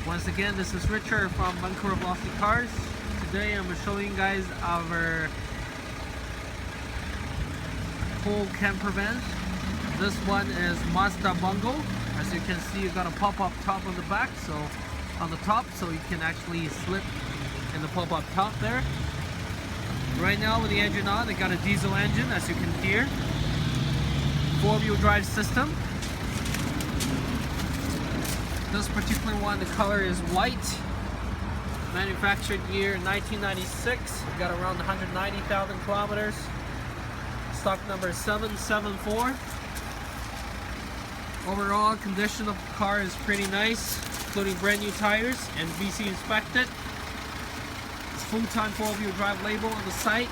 Once again, this is Richard from Vancouver Velocity Cars. Today I'm showing you guys our full camper van. This one is Mazda Bongo. As you can see, you got a pop-up top on the back, so on the top, so you can actually slip in the pop-up top there. Right now with the engine on, they got a diesel engine, as you can hear. 4-wheel drive system. This particular one, the color is white. Manufactured year 1996. We got around 190,000 kilometers. Stock number 774. Overall condition of the car is pretty nice, including brand new tires and VC inspected. It's full-time 4-wheel drive label on the site.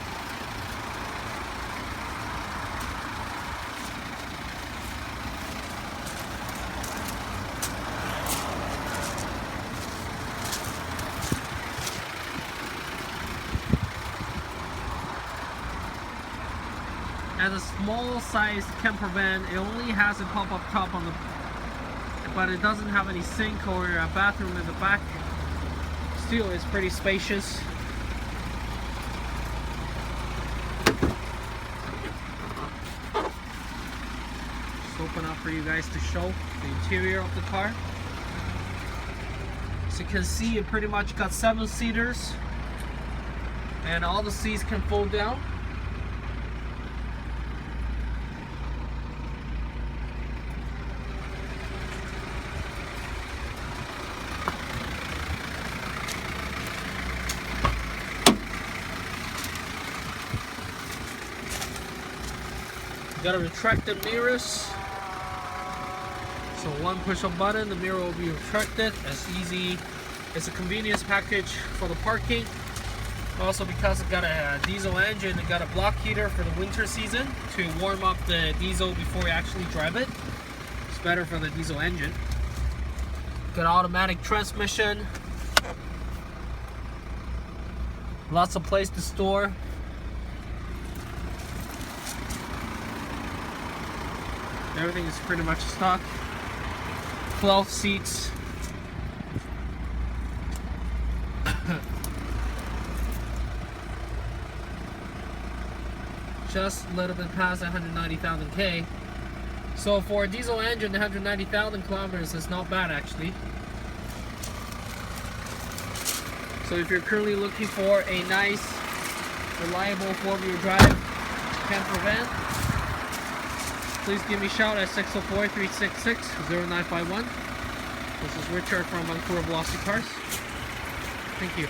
As a small sized camper van, it only has a pop-up top on the, but it doesn't have any sink or a bathroom in the back. Still, it's pretty spacious. Just open up for you guys to show the interior of the car. As you can see, it pretty much got 7 seaters, and all the seats can fold down. Got a retracted mirrors, so one push-up button, the mirror will be retracted. As easy. It's a convenience package for the parking. Also, because it got a diesel engine, it got a block heater for the winter season to warm up the diesel before you actually drive it. It's better for the diesel engine. Got automatic transmission. Lots of place to store. Everything is pretty much stock. Cloth seats. Just a little bit past 190,000 K. So for a diesel engine, 190,000 kilometers is not bad actually. So if you're currently looking for a nice, reliable 4-wheel drive camper van, please give me a shout at 604-366-0951. This is Richard from Vancouver Velocity Cars. Thank you.